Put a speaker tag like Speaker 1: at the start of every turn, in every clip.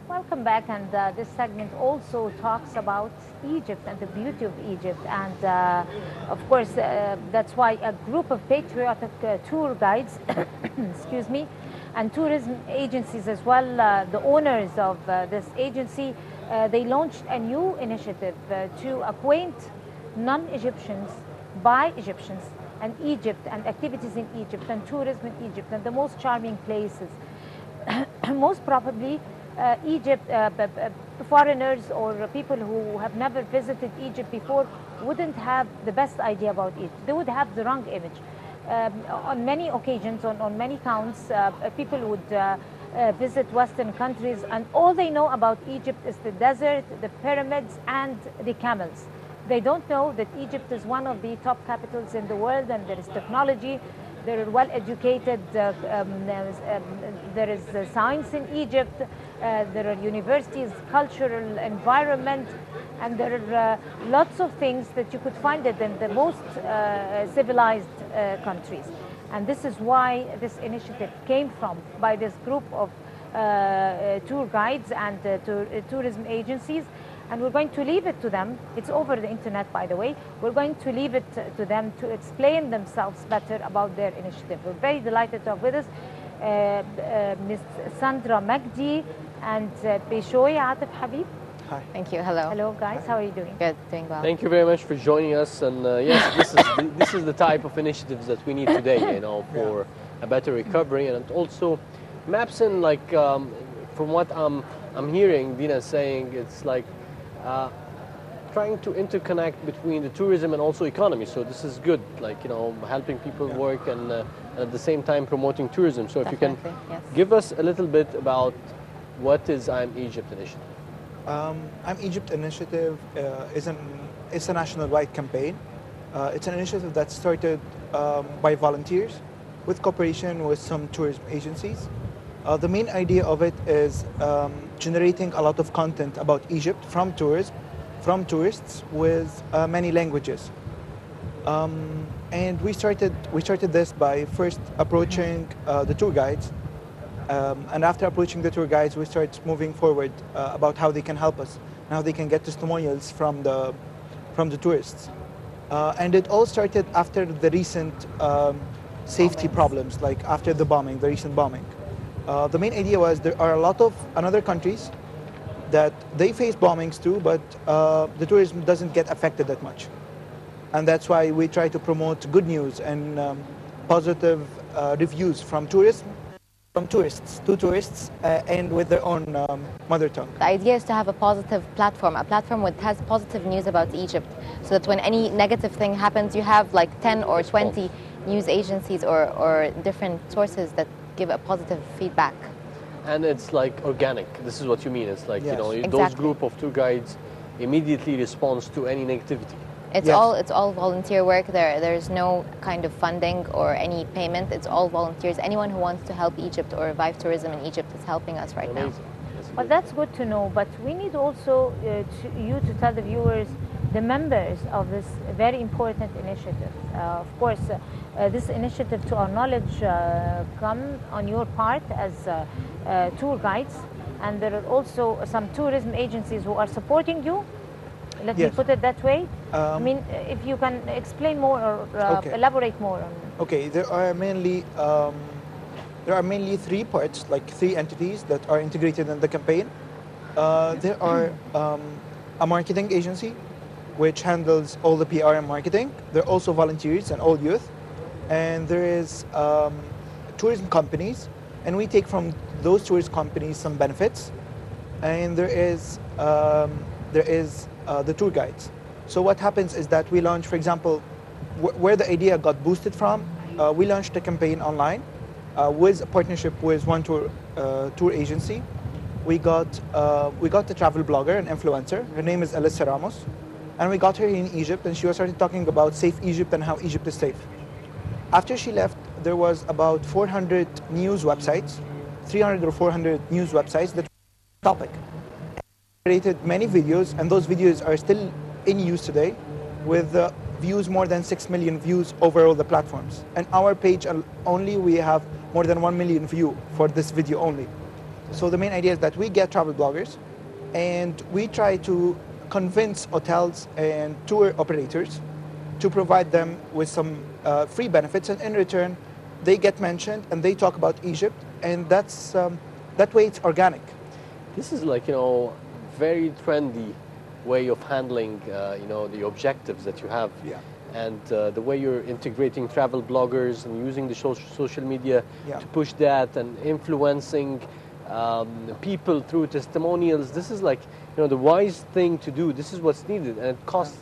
Speaker 1: Welcome back, and this segment also talks about Egypt and the beauty of Egypt, and of course that's why a group of patriotic tour guides, excuse me, and tourism agencies as well, the owners of this agency, they launched a new initiative to acquaint non-Egyptians by Egyptians and Egypt and activities in Egypt and tourism in Egypt and the most charming places. Most probably Egypt, foreigners or people who have never visited Egypt before wouldn't have the best idea about Egypt. They would have the wrong image. On many occasions, on many counts, people would visit Western countries, and all they know about Egypt is the desert, the pyramids, and the camels. They don't know that Egypt is one of the top capitals in the world, and there is technology. There are well-educated, there is science in Egypt, there are universities, cultural environment, and there are lots of things that you could find it in the most civilized countries. And this is why this initiative came from, by this group of tour guides and tourism agencies. And we're going to leave it to them. It's over the internet, by the way. We're going to leave it to them to explain themselves better about their initiative. We're very delighted to have with us Ms. Sandra, Magdy, and Bishoy, Atef, Habib.
Speaker 2: Hi.
Speaker 3: Thank you. Hello.
Speaker 1: Hello, guys. How are you doing?
Speaker 3: Good. Doing well.
Speaker 2: Thank you very much for joining us. And yes, this is the type of initiatives that we need today, for a better recovery, and it also maps in from what I'm hearing Dina saying, it's like trying to interconnect between the tourism and also economy. So this is good, helping people work and at the same time promoting tourism. So if
Speaker 3: Definitely,
Speaker 2: you can
Speaker 3: yes.
Speaker 2: give us a little bit about what is I'm Egypt initiative.
Speaker 4: I'm Egypt initiative it's a national-wide campaign. It's an initiative that started by volunteers with cooperation with some tourism agencies. The main idea of it is generating a lot of content about Egypt from tourists with many languages. And we started this by first approaching the tour guides. And after approaching the tour guides, we start moving forward about how they can help us and how they can get testimonials from the tourists. And it all started after the recent safety problems, like after the recent bombing. The main idea was there are a lot of other countries that they face bombings too, but the tourism doesn't get affected that much. And that's why we try to promote good news and positive reviews from tourists to tourists and with their own mother tongue.
Speaker 3: The idea is to have a positive platform, that has positive news about Egypt, so that when any negative thing happens, you have like 10 or 20 news agencies or different sources that give a positive feedback.
Speaker 2: And it's like organic. This is what you mean. It's like,
Speaker 4: Yes.
Speaker 2: those
Speaker 3: Exactly.
Speaker 2: group of tour guides immediately responds to any negativity.
Speaker 3: It's
Speaker 4: Yes.
Speaker 3: all volunteer work. There's no kind of funding or any payment. It's all volunteers. Anyone who wants to help Egypt or revive tourism in Egypt is helping us right now.
Speaker 2: Amazing.
Speaker 1: Well, that's good to know, but we need also you to tell the viewers the members of this very important initiative. Of course, this initiative, to our knowledge, come on your part as tour guides, and there are also some tourism agencies who are supporting you. Let me
Speaker 4: Yes.
Speaker 1: put it that way. I mean, if you can explain more or
Speaker 4: Okay.
Speaker 1: elaborate more on.
Speaker 4: Okay, there are mainly three parts, like three entities that are integrated in the campaign. There are a marketing agency, which handles all the PR and marketing. There are also volunteers and all youth. And there is tourism companies, and we take from those tourist companies some benefits. And there is the tour guides. So what happens is that we launch, for example, where the idea got boosted from, we launched a campaign online with a partnership with one tour agency. We got a travel blogger, an influencer. Her name is Alyssa Ramos, and we got her in Egypt, and she started talking about safe Egypt and how Egypt is safe. After she left, there was about 400 news websites, 300 or 400 news websites that topic. Created many videos, and those videos are still in use today, with views more than 6 million views over all the platforms. And our page only, we have more than 1 million view for this video only. So the main idea is that we get travel bloggers and we try to convince hotels and tour operators to provide them with some free benefits, and in return they get mentioned and they talk about Egypt, and that way it's organic.
Speaker 2: This is like, very trendy way of handling, the objectives that you have.
Speaker 4: Yeah.
Speaker 2: And the way you're integrating travel bloggers and using the social media
Speaker 4: Yeah.
Speaker 2: to push that and influencing people through testimonials. This is like, the wise thing to do. This is what's needed, and it costs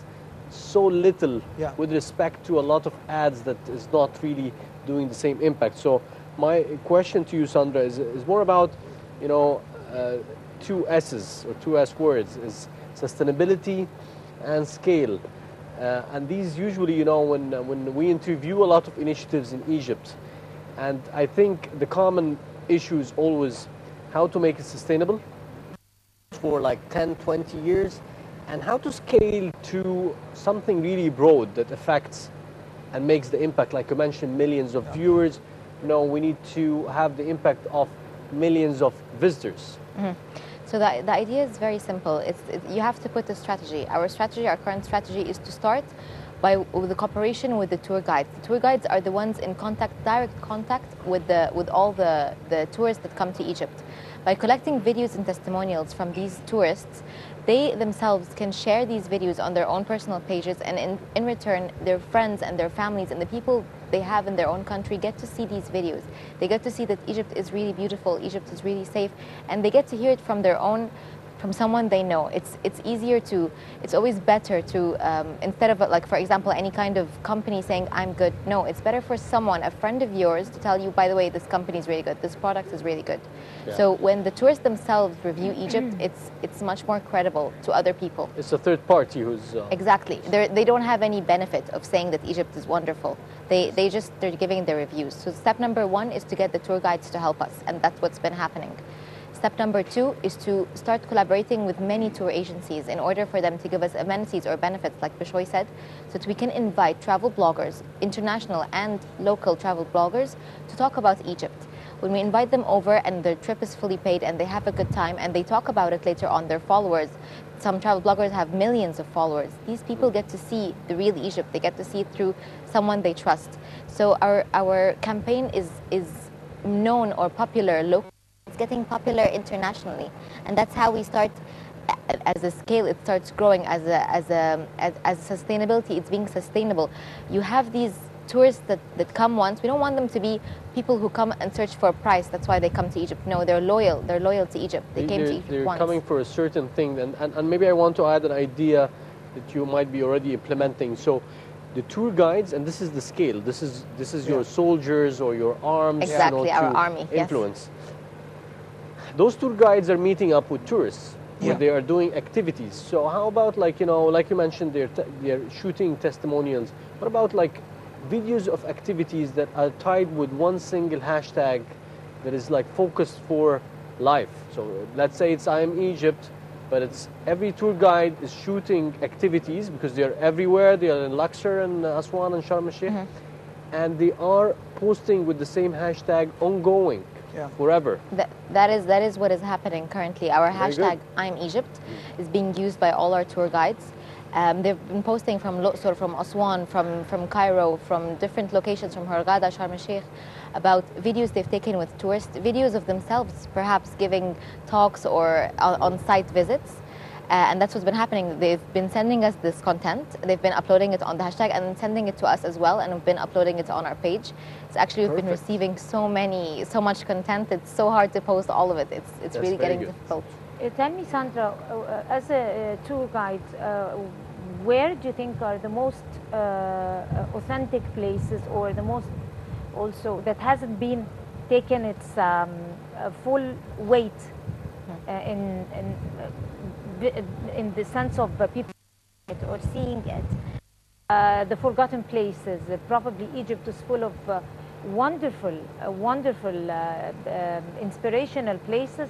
Speaker 2: so little
Speaker 4: Yeah.
Speaker 2: with respect to a lot of ads that is not really doing the same impact. So my question to you, Sandra, is more about, two S's or two S words, is sustainability and scale. And these usually, when we interview a lot of initiatives in Egypt, and I think the common issue is always how to make it sustainable for like 10, 20 years, and how to scale to something really broad that affects and makes the impact, like you mentioned, millions of viewers. We need to have the impact of millions of visitors.
Speaker 3: Mm-hmm. So the idea is very simple. You have to put a strategy. Our current strategy is to start with the cooperation with the tour guides. The tour guides are the ones in direct contact with all the tourists that come to Egypt. By collecting videos and testimonials from these tourists, they themselves can share these videos on their own personal pages, and in return, their friends and their families and the people they have in their own country get to see these videos. They get to see that Egypt is really beautiful, Egypt is really safe, and they get to hear it from from someone they know. It's always better to, instead of, like, for example, any kind of company saying, I'm good. No, it's better for someone, a friend of yours, to tell you, by the way, this company is really good, this product is really good.
Speaker 2: Yeah.
Speaker 3: So when the tourists themselves review Egypt, it's much more credible to other people.
Speaker 2: It's a third party who's...
Speaker 3: Exactly. They don't have any benefit of saying that Egypt is wonderful. They're giving their reviews. So step number one is to get the tour guides to help us, and that's what's been happening. Step number two is to start collaborating with many tour agencies in order for them to give us amenities or benefits, like Bishoy said, so that we can invite travel bloggers, international and local travel bloggers, to talk about Egypt. When we invite them over and their trip is fully paid and they have a good time and they talk about it later on, their followers, some travel bloggers have millions of followers. These people get to see the real Egypt. They get to see it through someone they trust. So our campaign is known or popular locally. It's getting popular internationally, and that's how we start. As a scale, it starts growing. As sustainability, it's being sustainable. You have these tourists that come once. We don't want them to be people who come and search for a price. That's why they come to Egypt. No, they're loyal. They're loyal to Egypt. They came to Egypt
Speaker 2: they're
Speaker 3: once.
Speaker 2: coming for a certain thing, and maybe I want to add an idea that you might be already implementing. So the tour guides, and this is the scale. This is your soldiers or your arms.
Speaker 3: Exactly, our army.
Speaker 2: Influence. Yes. Those tour guides are meeting up with tourists where they are doing activities. So how about, like you mentioned, they're shooting testimonials. What about like videos of activities that are tied with one single hashtag that is like focused for life? So let's say it's I am Egypt, but it's every tour guide is shooting activities because they're everywhere. They are in Luxor and Aswan and Sharm el-Sheikh, and they are posting with the same hashtag ongoing. Forever.
Speaker 3: That is what is happening currently. Our hashtag I'm Egypt is being used by all our tour guides. They've been posting from Luxor, from Aswan, from Cairo, from different locations, from Hurghada, Sharm el-Sheikh, about videos they've taken with tourists, videos of themselves perhaps giving talks or on-site visits. And that's what's been happening. They've been sending us this content. They've been uploading it on the hashtag and sending it to us as well, and we've been uploading it on our page. It's actually, we've been receiving so much content. It's so hard to post all of it. It's really getting difficult.
Speaker 1: Tell me, Sandra, as a tour guide, where do you think are the most authentic places, or the most also that hasn't been taken its full weight in the sense of people or seeing it? The forgotten places. Probably Egypt is full of wonderful, inspirational places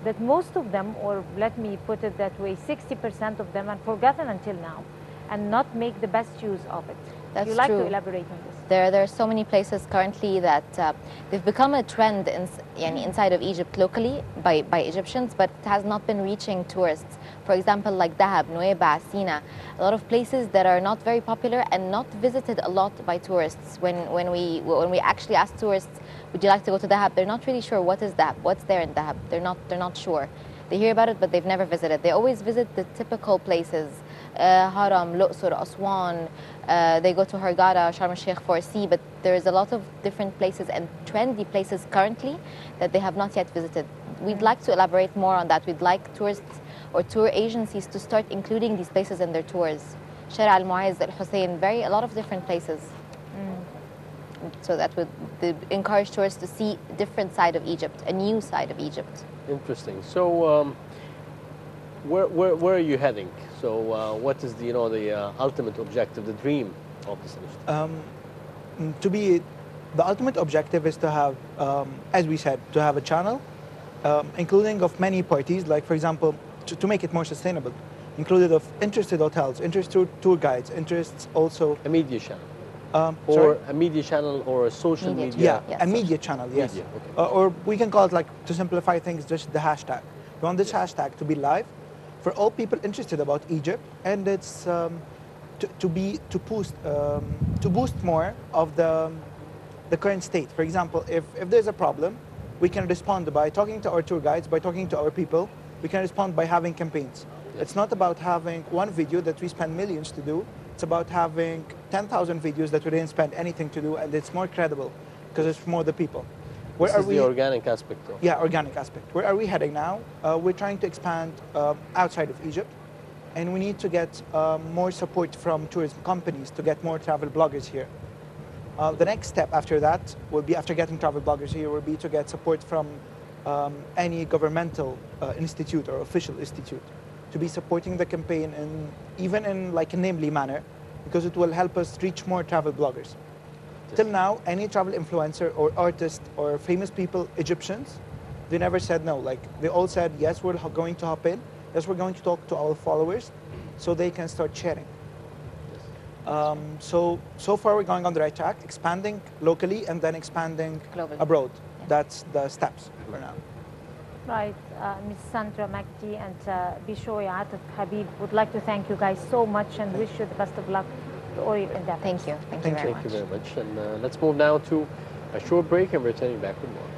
Speaker 1: that most of them, or let me put it that way, 60% of them are forgotten until now, and not make the best use of it.
Speaker 3: That's
Speaker 1: you like
Speaker 3: true.
Speaker 1: to elaborate on this?
Speaker 3: There are so many places currently that they've become a trend inside of Egypt locally by Egyptians, but it has not been reaching tourists. For example, like Dahab, Nueva, Sina, a lot of places that are not very popular and not visited a lot by tourists. When we actually ask tourists, would you like to go to Dahab? They're not really sure what is Dahab, what's there in Dahab. They're not sure. They hear about it, but they've never visited. They always visit the typical places, Haram, Luqsur, Aswan. They go to Hurghada, Sharm el-Sheikh for sea, but there's a lot of different places and trendy places currently that they have not yet visited. We'd like to elaborate more on that. We'd like tourists or tour agencies to start including these places in their tours. Shara al-Mu'izz, al-Hussein, a lot of different places. So that would encourage tourists to see a different side of Egypt, a new side of Egypt.
Speaker 2: Interesting. So, where are you heading? So, what is the ultimate objective, the dream of this initiative?
Speaker 4: The ultimate objective is to have, as we said, to have a channel, including of many parties. Like, for example, to make it more sustainable, included of interested hotels, interested tour guides, interests also
Speaker 2: A media channel.
Speaker 4: Sorry?
Speaker 2: A media channel or a social media.
Speaker 4: Yeah, a media channel, yes.
Speaker 2: Media, okay.
Speaker 4: Or we can call it, like, to simplify things, just the hashtag. We want this hashtag to be live for all people interested about Egypt, and it's to boost more of the current state. For example, if there's a problem, we can respond by talking to our tour guides, by talking to our people. We can respond by having campaigns.
Speaker 2: Yes.
Speaker 4: It's not about having one video that we spend millions to do. It's about having 10,000 videos that we didn't spend anything to do, and it's more credible because it's more the people.
Speaker 2: This is the organic aspect of it.
Speaker 4: Yeah, organic aspect. Where are we heading now? We're trying to expand outside of Egypt, and we need to get more support from tourism companies to get more travel bloggers here. The next step after that will be, after getting travel bloggers here, will be to get support from any governmental institute or official institute to be supporting the campaign, and even in like a namely manner, because it will help us reach more travel bloggers. Till now, any travel influencer or artist or famous people, Egyptians, they never said no. Like, they all said, yes, we're going to hop in. Yes, we're going to talk to our followers so they can start sharing. So far we're going on the right track, expanding locally and then expanding
Speaker 3: Globally.
Speaker 4: abroad.
Speaker 3: Yeah.
Speaker 4: That's the steps for now.
Speaker 1: Right, Ms. Sandra, Magdy, and Bishoy, Atef, Habib, would like to thank you guys so much and wish you the best of luck to all your endeavors.
Speaker 3: Thank you. Thank you very much.
Speaker 2: Thank you very much. And let's move now to a short break and returning back with more.